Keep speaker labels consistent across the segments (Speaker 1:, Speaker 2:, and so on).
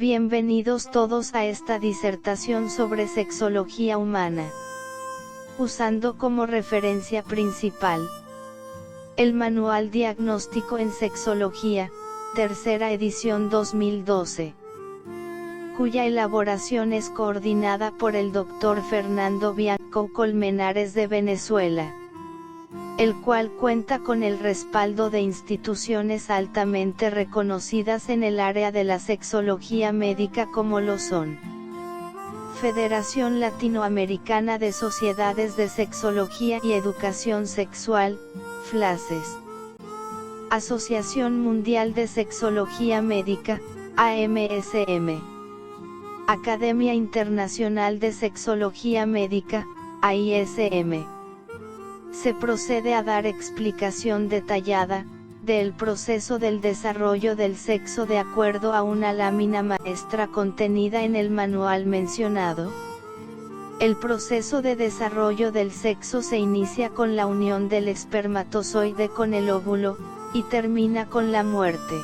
Speaker 1: Bienvenidos todos a esta disertación sobre sexología humana, usando como referencia principal el Manual Diagnóstico en Sexología, tercera edición 2012, cuya elaboración es coordinada por el Dr. Fernando Bianco Colmenares de Venezuela, el cual cuenta con el respaldo de instituciones altamente reconocidas en el área de la sexología médica como lo son Federación Latinoamericana de Sociedades de Sexología y Educación Sexual, FLASES, Asociación Mundial de Sexología Médica, AMSM, Academia Internacional de Sexología Médica, AISM. Se procede a dar explicación detallada del proceso del desarrollo del sexo de acuerdo a una lámina maestra contenida en el manual mencionado. El proceso de desarrollo del sexo se inicia con la unión del espermatozoide con el óvulo, y termina con la muerte.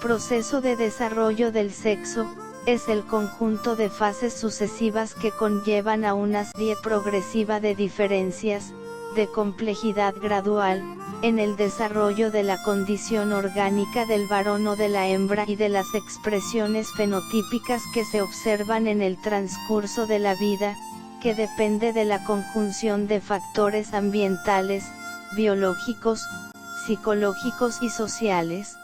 Speaker 1: Proceso de desarrollo del sexo es el conjunto de fases sucesivas que conllevan a una serie progresiva de diferencias, de complejidad gradual, en el desarrollo de la condición orgánica del varón o de la hembra y de las expresiones fenotípicas que se observan en el transcurso de la vida, que depende de la conjunción de factores ambientales, biológicos, psicológicos y sociales.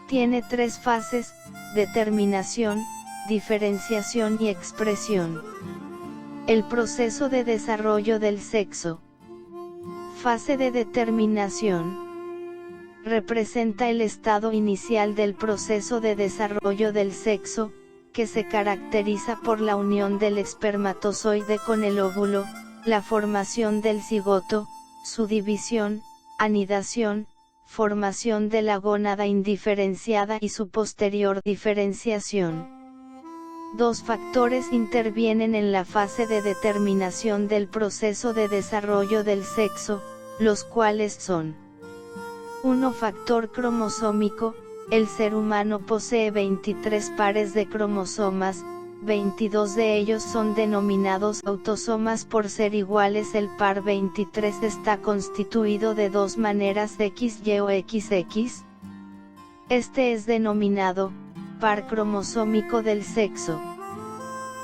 Speaker 1: Tiene tres fases: determinación, diferenciación y expresión. El proceso de desarrollo del sexo. Fase de determinación. Representa el estado inicial del proceso de desarrollo del sexo, que se caracteriza por la unión del espermatozoide con el óvulo, la formación del cigoto, su división, anidación, formación de la gónada indiferenciada y su posterior diferenciación. Dos factores intervienen en la fase de determinación del proceso de desarrollo del sexo, los cuales son: 1. Factor cromosómico. El ser humano posee 23 pares de cromosomas, 22 de ellos son denominados autosomas por ser iguales. El par 23 está constituido de dos maneras XY o XX. Este es denominado par cromosómico del sexo.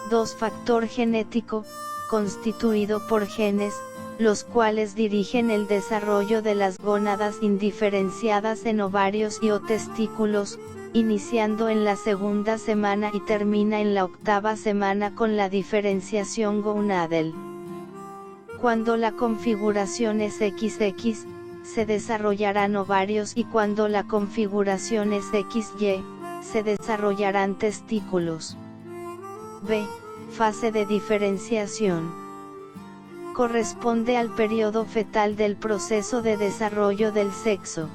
Speaker 1: 2. Factor genético, constituido por genes, los cuales dirigen el desarrollo de las gónadas indiferenciadas en ovarios y o testículos, iniciando en la segunda semana y termina en la octava semana con la diferenciación gonadal. Cuando la configuración es XX, se desarrollarán ovarios, y cuando la configuración es XY, se desarrollarán testículos. B. Fase de diferenciación. Corresponde al periodo fetal del proceso de desarrollo del sexo.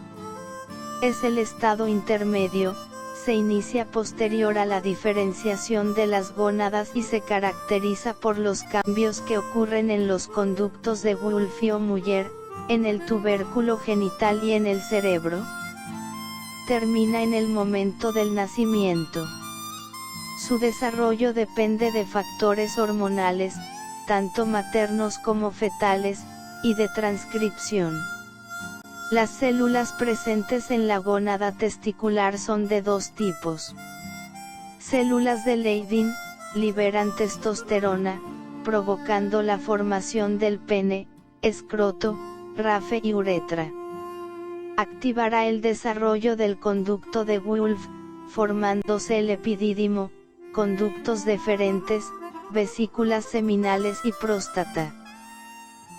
Speaker 1: Es el estado intermedio, se inicia posterior a la diferenciación de las gónadas y se caracteriza por los cambios que ocurren en los conductos de Wolfe o Muller, en el tubérculo genital y en el cerebro. Termina en el momento del nacimiento. Su desarrollo depende de factores hormonales, tanto maternos como fetales, y de transcripción. Las células presentes en la gónada testicular son de dos tipos. Células de Leydig, liberan testosterona, provocando la formación del pene, escroto, rafe y uretra. Activará el desarrollo del conducto de Wolfe, formándose el epidídimo, conductos deferentes, vesículas seminales y próstata.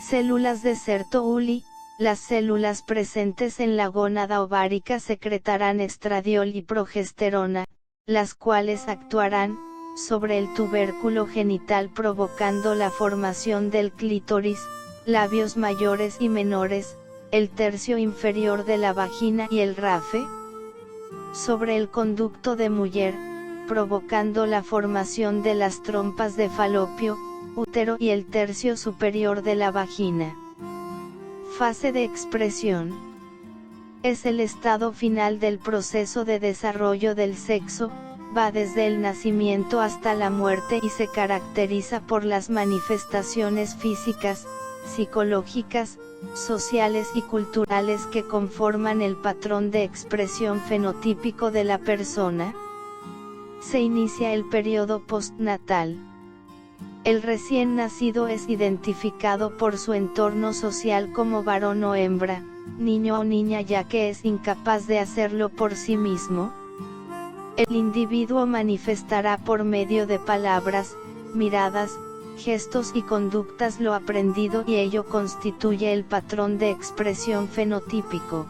Speaker 1: Células de Sertoli. Las células presentes en la gónada ovárica secretarán estradiol y progesterona, las cuales actuarán sobre el tubérculo genital provocando la formación del clítoris, labios mayores y menores, el tercio inferior de la vagina y el rafe. Sobre el conducto de Muller, provocando la formación de las trompas de falopio, útero y el tercio superior de la vagina. Fase de expresión. Es el estado final del proceso de desarrollo del sexo, va desde el nacimiento hasta la muerte y se caracteriza por las manifestaciones físicas, psicológicas, sociales y culturales que conforman el patrón de expresión fenotípico de la persona. Se inicia el periodo postnatal. El recién nacido es identificado por su entorno social como varón o hembra, niño o niña, ya que es incapaz de hacerlo por sí mismo. El individuo manifestará por medio de palabras, miradas, gestos y conductas lo aprendido, y ello constituye el patrón de expresión fenotípico.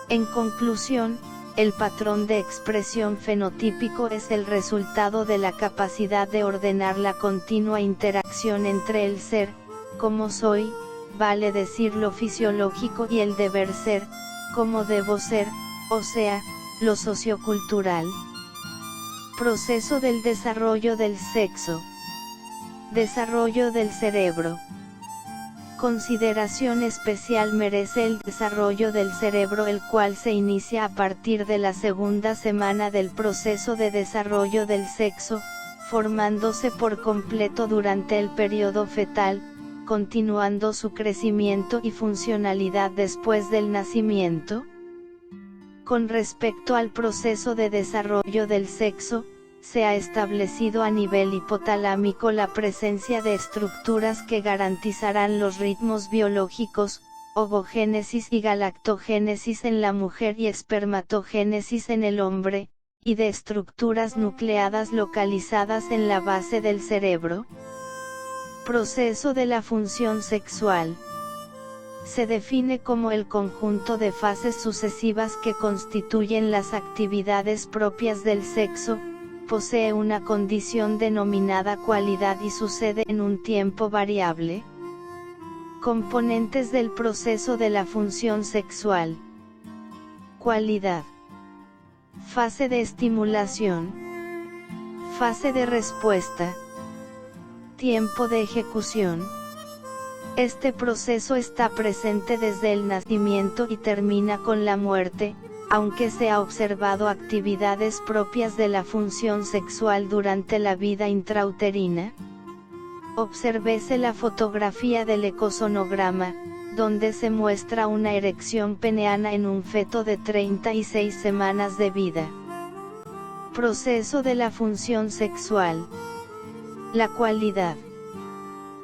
Speaker 1: En conclusión, el patrón de expresión fenotípico es el resultado de la capacidad de ordenar la continua interacción entre el ser, como soy, vale decir lo fisiológico, y el deber ser, como debo ser, o sea, lo sociocultural. Proceso del desarrollo del sexo. Desarrollo del cerebro. Consideración especial merece el desarrollo del cerebro, el cual se inicia a partir de la segunda semana del proceso de desarrollo del sexo, formándose por completo durante el periodo fetal, continuando su crecimiento y funcionalidad después del nacimiento. Con respecto al proceso de desarrollo del sexo, se ha establecido a nivel hipotalámico la presencia de estructuras que garantizarán los ritmos biológicos, ovogénesis y galactogénesis en la mujer y espermatogénesis en el hombre, y de estructuras nucleadas localizadas en la base del cerebro. Proceso de la función sexual. Se define como el conjunto de fases sucesivas que constituyen las actividades propias del sexo. Posee una condición denominada cualidad y sucede en un tiempo variable. Componentes del proceso de la función sexual. Cualidad. Fase de estimulación. Fase de respuesta. Tiempo de ejecución. Este proceso está presente desde el nacimiento y termina con la muerte, aunque se ha observado actividades propias de la función sexual durante la vida intrauterina. Obsérvese la fotografía del ecosonograma, donde se muestra una erección peneana en un feto de 36 semanas de vida. Proceso de la función sexual. La cualidad.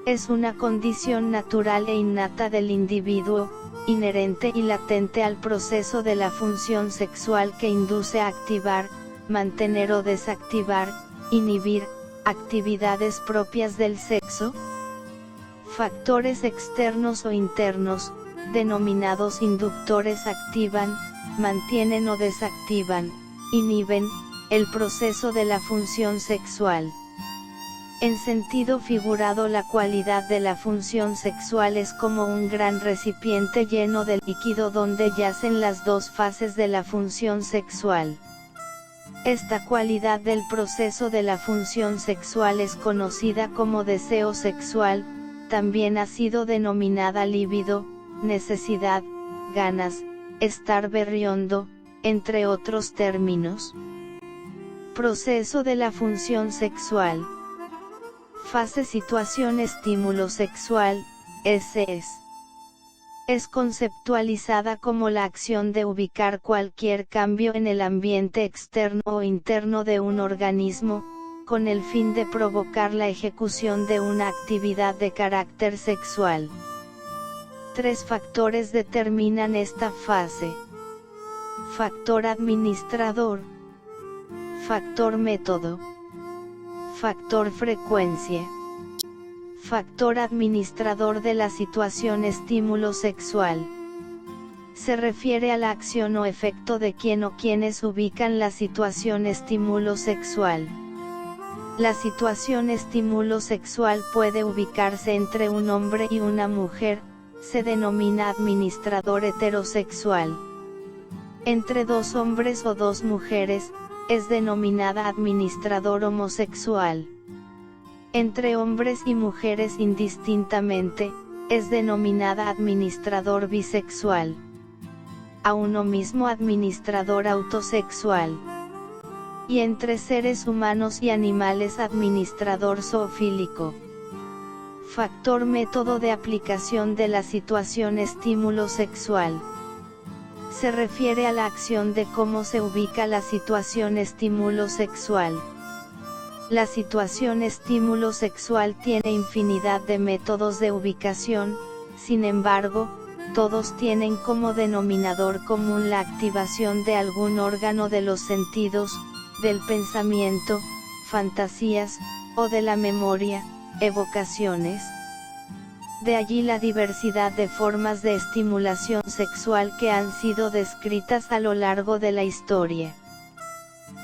Speaker 1: Es una condición natural e innata del individuo, inherente y latente al proceso de la función sexual, que induce a activar, mantener o desactivar, inhibir, actividades propias del sexo. Factores externos o internos, denominados inductores, activan, mantienen o desactivan, inhiben, el proceso de la función sexual. En sentido figurado, la cualidad de la función sexual es como un gran recipiente lleno de líquido donde yacen las dos fases de la función sexual. Esta cualidad del proceso de la función sexual es conocida como deseo sexual, también ha sido denominada libido, necesidad, ganas, estar berriondo, entre otros términos. Proceso de la función sexual. Fase situación estímulo sexual, es conceptualizada como la acción de ubicar cualquier cambio en el ambiente externo o interno de un organismo, con el fin de provocar la ejecución de una actividad de carácter sexual. Tres factores determinan esta fase. Factor administrador. Factor método. Factor frecuencia. Factor administrador de la situación estímulo sexual. Se refiere a la acción o efecto de quien o quienes ubican la situación estímulo sexual. La situación estímulo sexual puede ubicarse entre un hombre y una mujer, se denomina administrador heterosexual. Entre dos hombres o dos mujeres, es denominada administrador homosexual. Entre hombres y mujeres indistintamente, es denominada administrador bisexual. A uno mismo administrador autosexual. y entre seres humanos y animales administrador zoofílico. Factor método de aplicación de la situación estímulo sexual. Se refiere a la acción de cómo se ubica la situación estímulo sexual. La situación estímulo sexual tiene infinidad de métodos de ubicación, sin embargo, todos tienen como denominador común la activación de algún órgano de los sentidos, del pensamiento, fantasías, o de la memoria, evocaciones. De allí la diversidad de formas de estimulación sexual que han sido descritas a lo largo de la historia.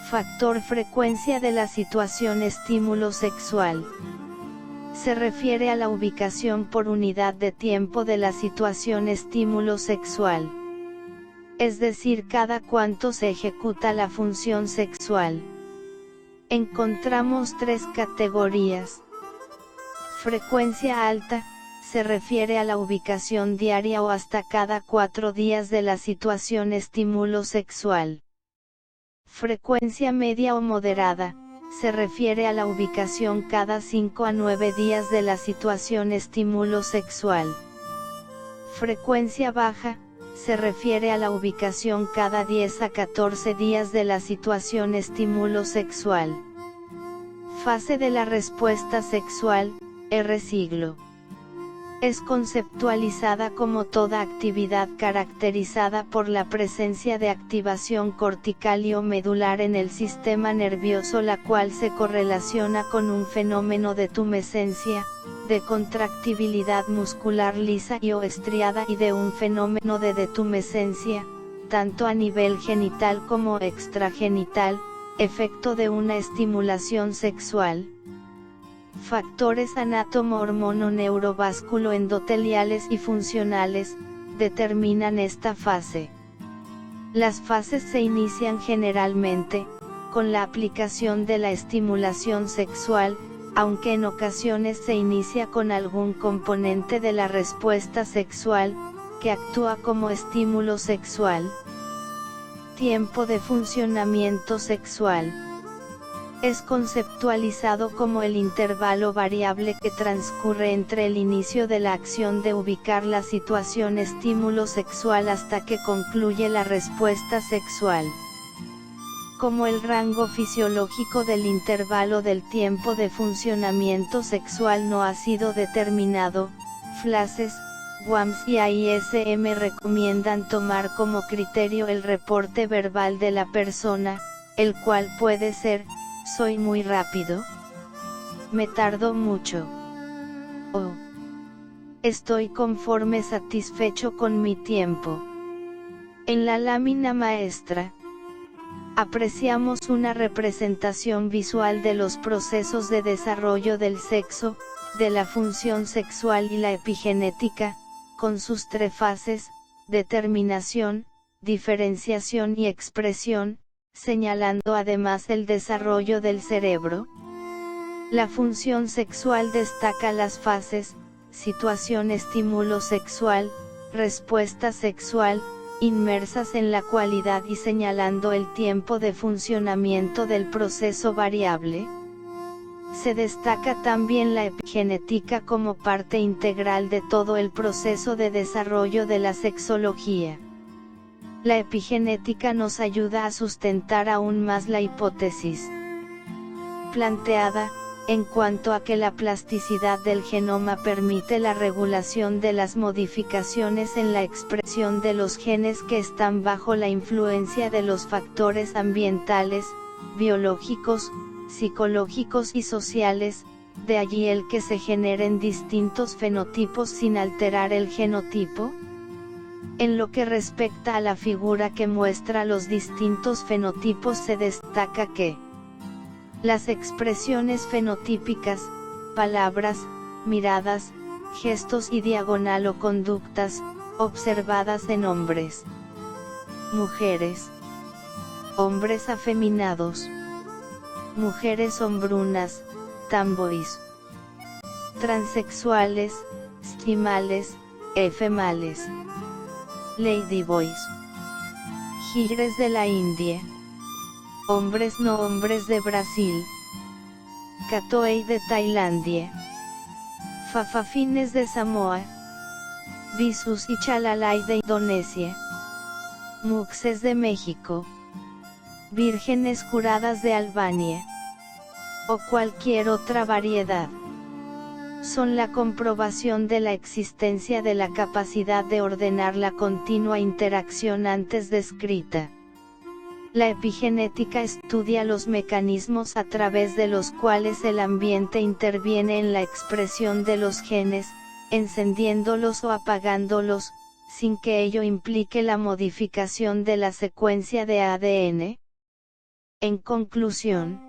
Speaker 1: Factor frecuencia de la situación estímulo sexual. Se refiere a la ubicación por unidad de tiempo de la situación estímulo sexual. Es decir, cada cuánto se ejecuta la función sexual. Encontramos tres categorías. Frecuencia alta, se refiere a la ubicación diaria o hasta cada 4 días de la situación estímulo sexual. Frecuencia media o moderada, se refiere a la ubicación cada 5 a 9 días de la situación estímulo sexual. Frecuencia baja, se refiere a la ubicación cada 10 a 14 días de la situación estímulo sexual. Fase de la respuesta sexual, siglo. Es conceptualizada como toda actividad caracterizada por la presencia de activación cortical y o medular en el sistema nervioso, la cual se correlaciona con un fenómeno de tumescencia, de contractibilidad muscular lisa y o estriada y de un fenómeno de detumescencia, tanto a nivel genital como extragenital, efecto de una estimulación sexual. Factores anátomo-hormono-neurovasculo-endoteliales y funcionales, determinan esta fase. Las fases se inician generalmente, con la aplicación de la estimulación sexual, aunque en ocasiones se inicia con algún componente de la respuesta sexual, que actúa como estímulo sexual. Tiempo de funcionamiento sexual. Es conceptualizado como el intervalo variable que transcurre entre el inicio de la acción de ubicar la situación estímulo sexual hasta que concluye la respuesta sexual. Como el rango fisiológico del intervalo del tiempo de funcionamiento sexual no ha sido determinado, FLACES, WAMS y AISM recomiendan tomar como criterio el reporte verbal de la persona, el cual puede ser: soy muy rápido, me tardo mucho, o estoy conforme satisfecho con mi tiempo. En la lámina maestra, apreciamos una representación visual de los procesos de desarrollo del sexo, de la función sexual y la epigenética, con sus tres fases: determinación, diferenciación y expresión, señalando además el desarrollo del cerebro. La función sexual destaca las fases: situación estímulo sexual, respuesta sexual, inmersas en la cualidad y señalando el tiempo de funcionamiento del proceso variable. Se destaca también la epigenética como parte integral de todo el proceso de desarrollo de la sexología. La epigenética nos ayuda a sustentar aún más la hipótesis planteada, en cuanto a que la plasticidad del genoma permite la regulación de las modificaciones en la expresión de los genes que están bajo la influencia de los factores ambientales, biológicos, psicológicos y sociales, de allí el que se generen distintos fenotipos sin alterar el genotipo. En lo que respecta a la figura que muestra los distintos fenotipos, se destaca que las expresiones fenotípicas, palabras, miradas, gestos y diagonal o conductas, observadas en hombres, mujeres, hombres afeminados, mujeres hombrunas, tomboys, transexuales, stimales, females, ladyboys, gires de la India, hombres no hombres de Brasil, Catoey de Tailandia, Fafafines de Samoa, Visus y Chalalay de Indonesia, Muxes de México, vírgenes juradas de Albania, o cualquier otra variedad, son la comprobación de la existencia de la capacidad de ordenar la continua interacción antes descrita. La epigenética estudia los mecanismos a través de los cuales el ambiente interviene en la expresión de los genes, encendiéndolos o apagándolos, sin que ello implique la modificación de la secuencia de ADN. En conclusión,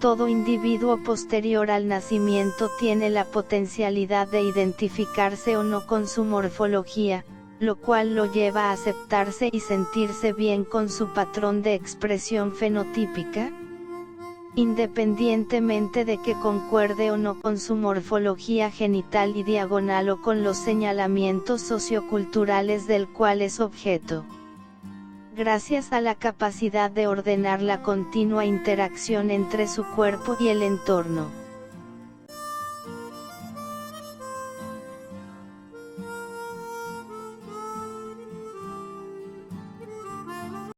Speaker 1: todo individuo posterior al nacimiento tiene la potencialidad de identificarse o no con su morfología, lo cual lo lleva a aceptarse y sentirse bien con su patrón de expresión fenotípica, independientemente de que concuerde o no con su morfología genital y diagonal o con los señalamientos socioculturales del cual es objeto. Gracias a la capacidad de ordenar la continua interacción entre su cuerpo y el entorno.